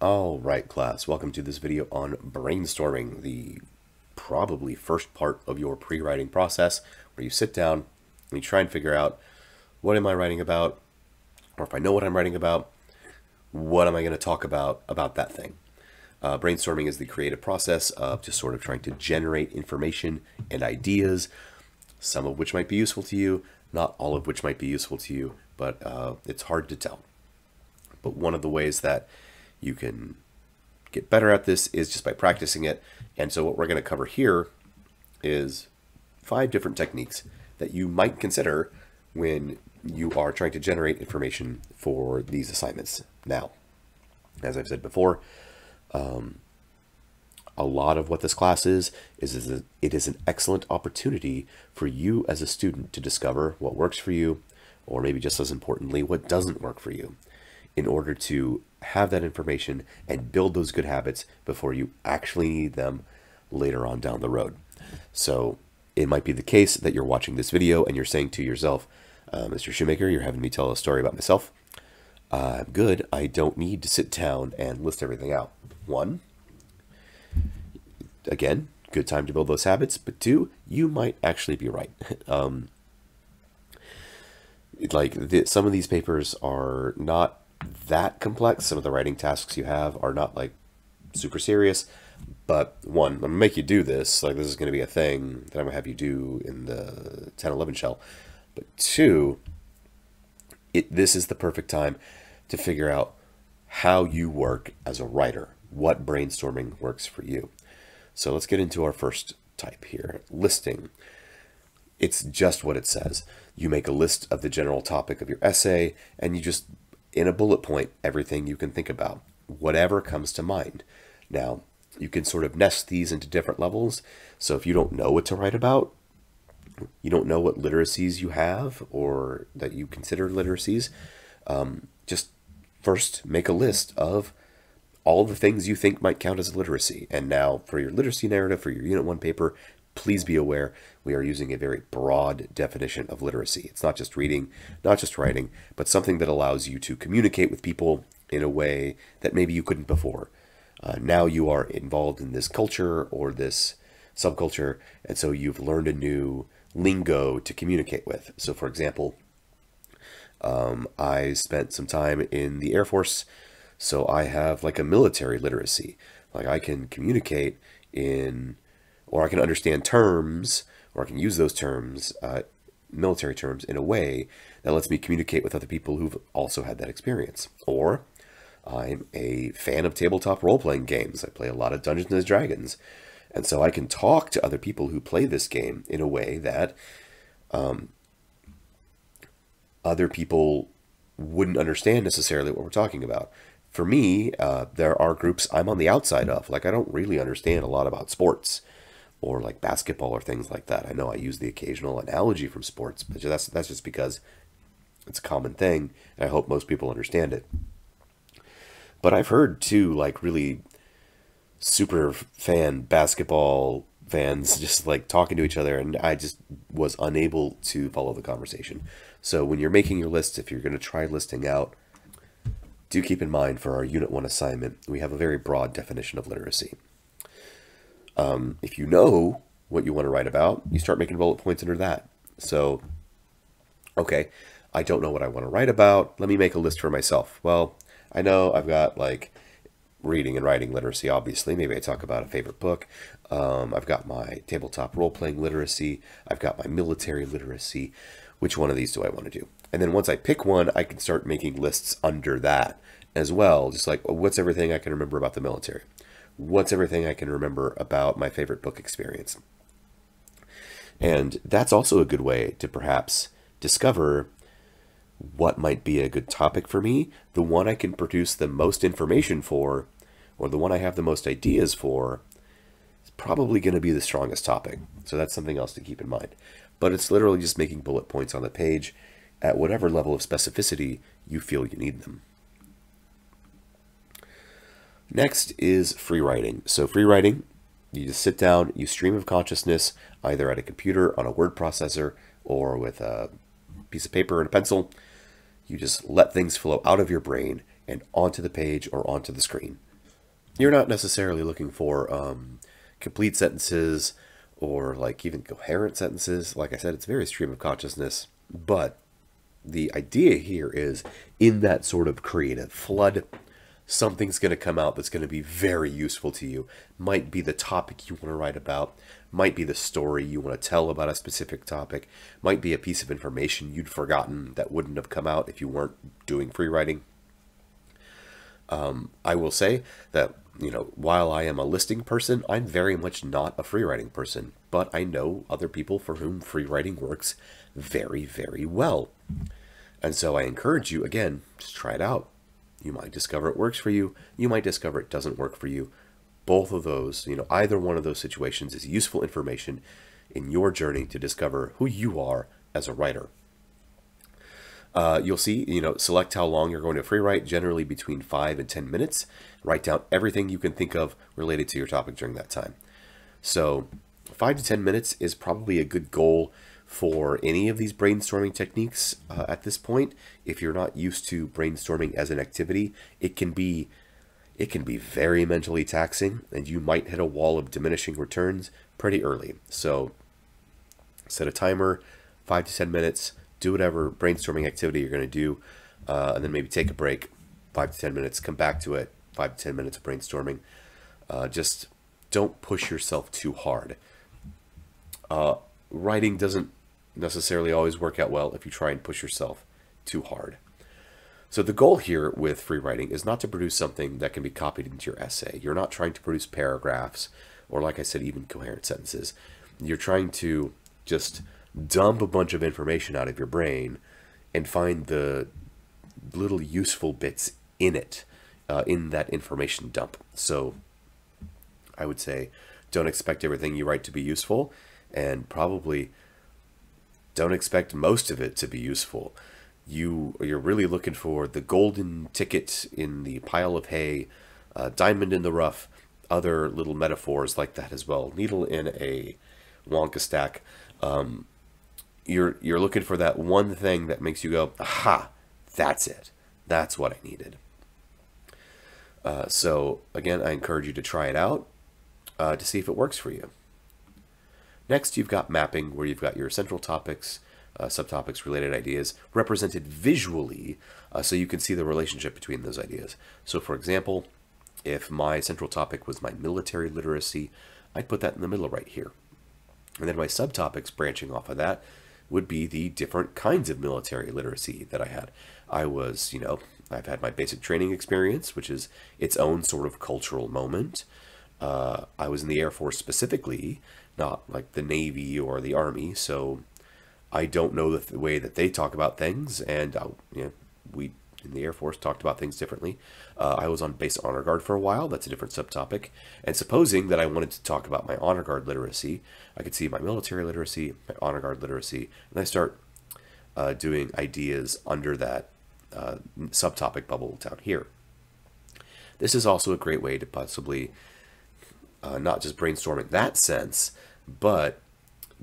All right, class, welcome to this video on brainstorming, the probably first part of your pre-writing process, where you sit down and you try and figure out, what am I writing about? Or if I know what I'm writing about, what am I going to talk about that thing? Brainstorming is the creative process of just sort of trying to generate information and ideas, some of which might be useful to you, not all of which might be useful to you, but it's hard to tell. But one of the ways that you can get better at this is just by practicing it. And so what we're going to cover here is 5 different techniques that you might consider when you are trying to generate information for these assignments. Now, as I've said before, a lot of what this class is it is an excellent opportunity for you as a student to discover what works for you, or maybe just as importantly, what doesn't work for you, in order to have that information and build those good habits before you actually need them later on down the road. So it might be the case that you're watching this video and you're saying to yourself, Mr. Shoemaker, you're having me tell a story about myself. I'm good. I don't need to sit down and list everything out. 1, again, good time to build those habits. But 2, you might actually be right. Some of these papers are not that complex. Some of the writing tasks you have are not like super serious, but 1, I'm gonna make you do this. Like, this is going to be a thing that I'm gonna have you do in the 10-11 shell. But 2, this is the perfect time to figure out how you work as a writer, what brainstorming works for you. So let's get into our first type here, listing. It's just what it says. You make a list of the general topic of your essay, and you just, in a bullet point, everything you can think about, whatever comes to mind. Now, you can sort of nest these into different levels. So if you don't know what to write about, you don't know what literacies you have or that you consider literacies, just first make a list of all the things you think might count as a literacy. And now for your literacy narrative, for your Unit 1 paper, please be aware we are using a very broad definition of literacy. It's not just reading, not just writing, but something that allows you to communicate with people in a way that maybe you couldn't before. Now you are involved in this culture or this subculture, and so you've learned a new lingo to communicate with. So for example, I spent some time in the Air Force, so I have like a military literacy. Like, I can communicate or I can understand terms, or I can use those terms, military terms, in a way that lets me communicate with other people who've also had that experience. Or I'm a fan of tabletop role-playing games. I play a lot of Dungeons and Dragons. And so I can talk to other people who play this game in a way that other people wouldn't understand necessarily what we're talking about. For me, there are groups I'm on the outside of. Like, I don't really understand a lot about sports or like basketball or things like that. I know I use the occasional analogy from sports, but that's just because it's a common thing, and I hope most people understand it. But I've heard too, like, really super fan basketball fans just like talking to each other, and I just was unable to follow the conversation. So when you're making your list, if you're going to try listing out, do keep in mind for our Unit 1 assignment, we have a very broad definition of literacy. If you know what you want to write about, you start making bullet points under that. So, okay, I don't know what I want to write about. Let me make a list for myself. Well, I know I've got like reading and writing literacy, obviously. Maybe I talk about a favorite book. I've got my tabletop role-playing literacy. I've got my military literacy. Which one of these do I want to do? And then once I pick one, I can start making lists under that as well. Just like, what's everything I can remember about the military? What's everything I can remember about my favorite book experience? And that's also a good way to perhaps discover what might be a good topic for me, the one I can produce the most information for, or the one I have the most ideas for, is probably going to be the strongest topic. So that's something else to keep in mind. But it's literally just making bullet points on the page at whatever level of specificity you feel you need them. Next is free writing. So free writing, you just sit down, you stream of consciousness, either at a computer, on a word processor, or with a piece of paper and a pencil. You just let things flow out of your brain and onto the page or onto the screen. You're not necessarily looking for complete sentences or like even coherent sentences. Like I said, it's very stream of consciousness. But the idea here is in that sort of creative flood, something's going to come out that's going to be very useful to you. Might be the topic you want to write about, might be the story you want to tell about a specific topic, might be a piece of information you'd forgotten that wouldn't have come out if you weren't doing free writing. I will say that, while I am a listing person, I'm very much not a free writing person, but I know other people for whom free writing works very, very well. And so I encourage you, again, just try it out. You might discover it works for you. You might discover it doesn't work for you. Both of those, either one of those situations is useful information in your journey to discover who you are as a writer. You'll see, select how long you're going to free write, generally between 5 and 10 minutes. Write down everything you can think of related to your topic during that time. So 5 to 10 minutes is probably a good goal for any of these brainstorming techniques at this point. If you're not used to brainstorming as an activity, it can be very mentally taxing, and you might hit a wall of diminishing returns pretty early. So set a timer, 5 to 10 minutes, do whatever brainstorming activity you're going to do, and then maybe take a break, 5 to 10 minutes, come back to it, 5 to 10 minutes of brainstorming. Just don't push yourself too hard. Writing doesn't necessarily always work out well if you try and push yourself too hard. So the goal here with free writing is not to produce something that can be copied into your essay. You're not trying to produce paragraphs or, like I said, even coherent sentences. You're trying to just dump a bunch of information out of your brain and find the little useful bits in it, in that information dump. So I would say don't expect everything you write to be useful, and probably don't expect most of it to be useful. You're really looking for the golden ticket in the pile of hay, diamond in the rough, other little metaphors like that as well. Needle in a Wonka stack. You're looking for that one thing that makes you go, aha, that's it. That's what I needed. So again, I encourage you to try it out to see if it works for you. Next, you've got mapping, where you've got your central topics, subtopics, related ideas represented visually, so you can see the relationship between those ideas. So for example, if my central topic was my military literacy, I'd put that in the middle right here. And then my subtopics branching off of that would be the different kinds of military literacy that I had. I've had my basic training experience, which is its own sort of cultural moment. I was in the Air Force specifically, not like the Navy or the Army, so I don't know the way that they talk about things, and we in the Air Force talked about things differently. I was on base honor guard for a while. That's a different subtopic. And supposing that I wanted to talk about my honor guard literacy, I could see my military literacy, my honor guard literacy, and I start doing ideas under that subtopic bubble down here. This is also a great way to possibly not just brainstorm in that sense, but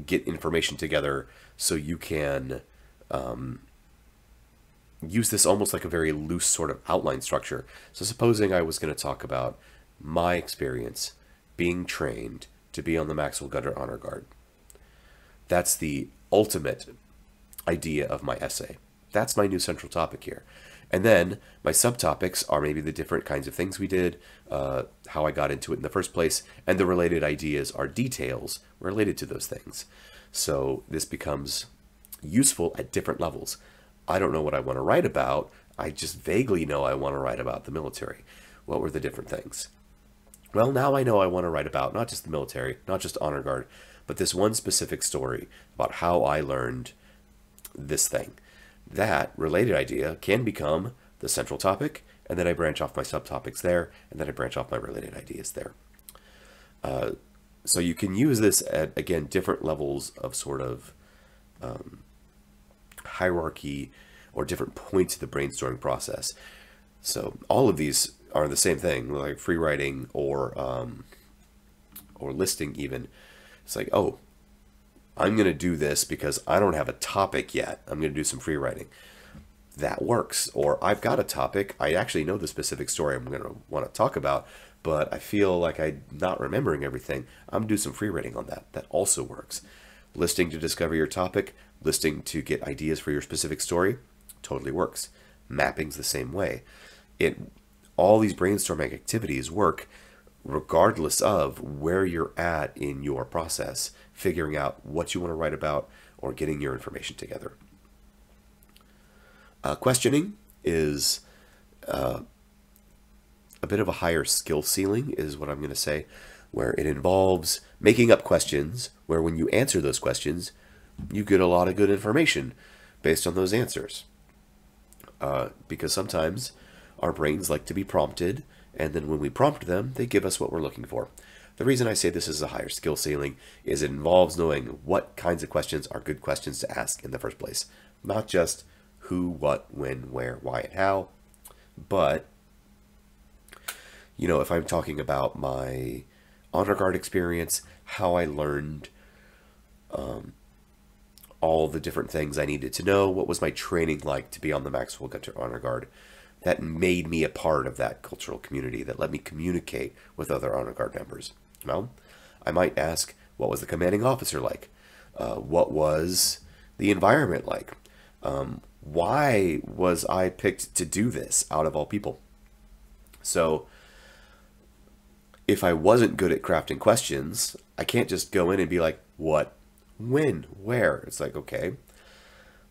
get information together so you can use this almost like a very loose sort of outline structure. So supposing I was going to talk about my experience being trained to be on the Maxwell Gunter Honor Guard. That's the ultimate idea of my essay. That's my new central topic here. And then my subtopics are maybe the different kinds of things we did, how I got into it in the first place, and the related ideas are details related to those things. So this becomes useful at different levels. I don't know what I want to write about. I just vaguely know I want to write about the military. What were the different things? Well, now I know I want to write about not just the military, not just honor guard, but this one specific story about how I learned this thing. That related idea can become the central topic, and then I branch off my subtopics there, and then I branch off my related ideas there. So you can use this at, again, different levels of sort of hierarchy or different points of the brainstorming process. So all of these are the same thing, like free writing or listing even. It's like, oh, I'm going to do this because I don't have a topic yet. I'm going to do some free writing. that works. Or I've got a topic, I actually know the specific story I'm going to want to talk about, but I feel like I'm not remembering everything. I'm going to do some free writing on that. That also works. Listing to discover your topic, listing to get ideas for your specific story, totally works. Mapping's the same way. All these brainstorming activities work regardless of where you're at in your process, figuring out what you want to write about or getting your information together. Questioning is a bit of a higher skill ceiling, is what I'm going to say, where it involves making up questions, where when you answer those questions, you get a lot of good information based on those answers. Because sometimes our brains like to be prompted, and then when we prompt them, they give us what we're looking for. The reason I say this is a higher skill ceiling is it involves knowing what kinds of questions are good questions to ask in the first place. Not just who, what, when, where, why, and how, but, if I'm talking about my honor guard experience, how I learned all the different things I needed to know, what was my training like to be on the Maxwell Gunter Honor Guard, that made me a part of that cultural community, that let me communicate with other honor guard members. Well, I might ask, what was the commanding officer like? What was the environment like? Why was I picked to do this out of all people? So if I wasn't good at crafting questions, I can't just go in and be like, what, when, where? It's like, okay,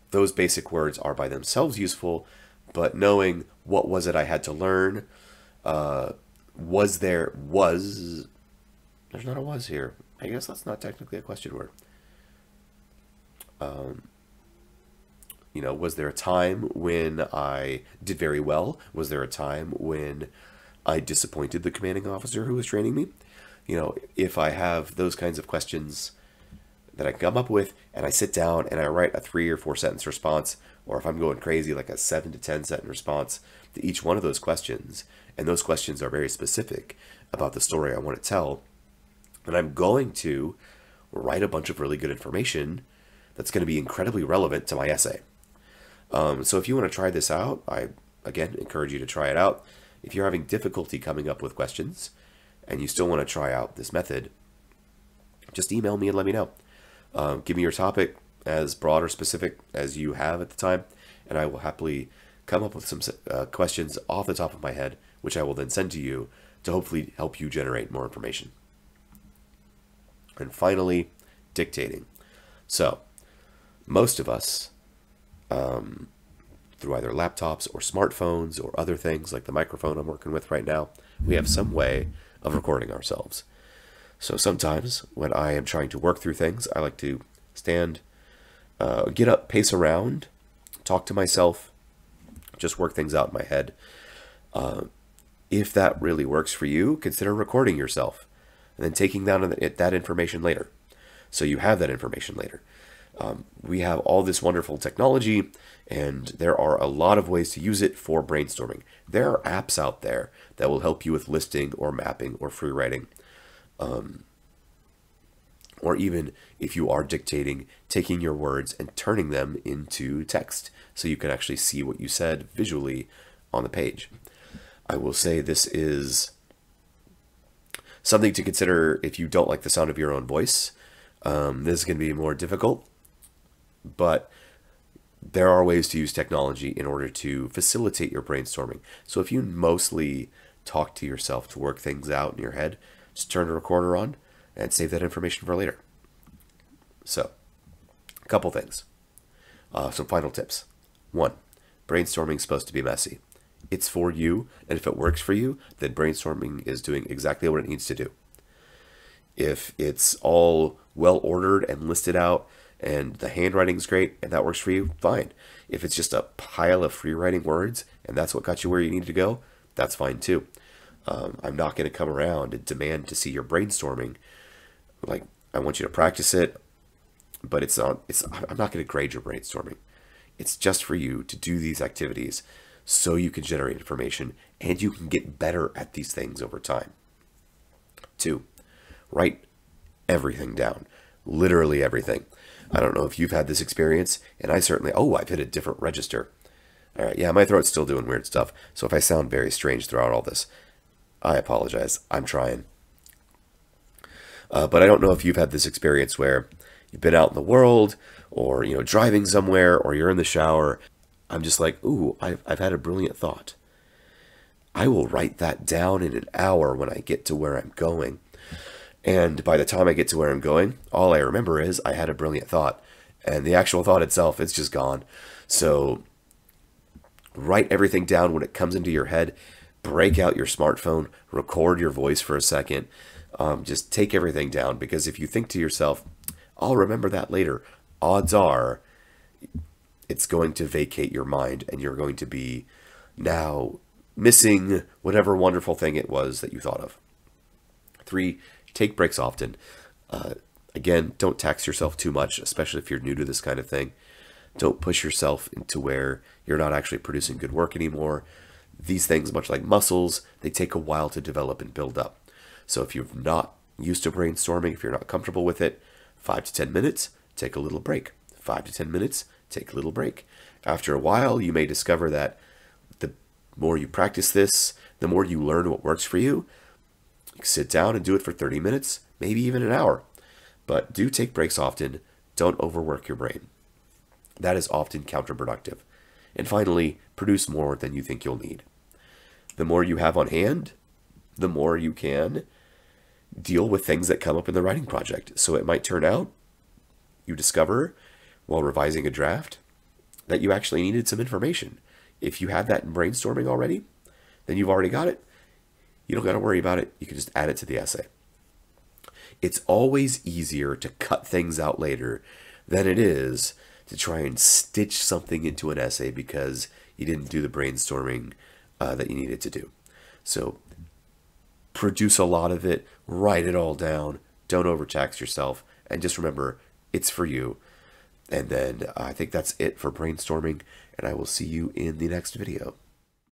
those basic words are by themselves useful, but knowing what was it I had to learn, there's not a was here. I guess that's not technically a question word. Was there a time when I did very well? Was there a time when I disappointed the commanding officer who was training me? If I have those kinds of questions that I come up with and I sit down and I write a 3 or 4 sentence response, or if I'm going crazy, like a 7 to 10 sentence response to each one of those questions, and those questions are very specific about the story I want to tell, and I'm going to write a bunch of really good information that's going to be incredibly relevant to my essay. So if you want to try this out, I, again, encourage you to try it out. If you're having difficulty coming up with questions and you still want to try out this method, just email me and let me know. Give me your topic as broad or specific as you have at the time, and I will happily come up with some questions off the top of my head, which I will then send to you to hopefully help you generate more information. And finally, dictating. So, most of us, through either laptops or smartphones or other things like the microphone I'm working with right now, we have some way of recording ourselves. So sometimes when I am trying to work through things, I like to stand, get up, pace around, talk to myself, just work things out in my head. If that really works for you, consider recording yourself and then taking down that information later. So you have that information later. We have all this wonderful technology, and there are a lot of ways to use it for brainstorming. There are apps out there that will help you with listing or mapping or free writing. Or even if you are dictating, taking your words and turning them into text so you can actually see what you said visually on the page. I will say this is something to consider if you don't like the sound of your own voice. This is going to be more difficult, but there are ways to use technology in order to facilitate your brainstorming. So if you mostly talk to yourself to work things out in your head, just turn the recorder on and save that information for later. So, a couple things. Some final tips. 1, brainstorming is supposed to be messy. It's for you, and if it works for you, then brainstorming is doing exactly what it needs to do. If it's all well ordered and listed out, and the handwriting's great, and that works for you, fine. If it's just a pile of free writing words, and that's what got you where you need to go, that's fine too. I'm not going to come around and demand to see your brainstorming. Like, I want you to practice it, but I'm not going to grade your brainstorming. It's just for you to do these activities so you can generate information and you can get better at these things over time. 2, write everything down. Literally everything. I don't know if you've had this experience, and I certainly, I've hit a different register. All right, yeah, my throat's still doing weird stuff, so if I sound very strange throughout all this, I apologize. I'm trying. But I don't know if you've had this experience where you've been out in the world, or driving somewhere, or you're in the shower. I'm just like, ooh, I've had a brilliant thought. I will write that down in an hour when I get to where I'm going. And by the time I get to where I'm going, all I remember is I had a brilliant thought. And the actual thought itself, it's just gone. So write everything down when it comes into your head. Break out your smartphone, record your voice for a second. Just take everything down, because if you think to yourself, I'll remember that later, odds are it's going to vacate your mind and you're going to be now missing whatever wonderful thing it was that you thought of. 3, take breaks often. Again, don't tax yourself too much, especially if you're new to this kind of thing. Don't push yourself into where you're not actually producing good work anymore. These things, much like muscles, they take a while to develop and build up. So if you're not used to brainstorming, if you're not comfortable with it, 5 to 10 minutes, take a little break. 5 to 10 minutes, take a little break. After a while, you may discover that the more you practice this, the more you learn what works for you. Sit down and do it for 30 minutes, maybe even an hour. But do take breaks often. Don't overwork your brain. That is often counterproductive. And finally, produce more than you think you'll need. The more you have on hand, the more you can deal with things that come up in the writing project. So it might turn out you discover while revising a draft that you actually needed some information. If you had that in brainstorming already, then you've already got it. You don't got to worry about it. You can just add it to the essay. It's always easier to cut things out later than it is to try and stitch something into an essay because you didn't do the brainstorming that you needed to do. So produce a lot of it, write it all down, don't overtax yourself, and just remember, it's for you. And then I think that's it for brainstorming, and I will see you in the next video.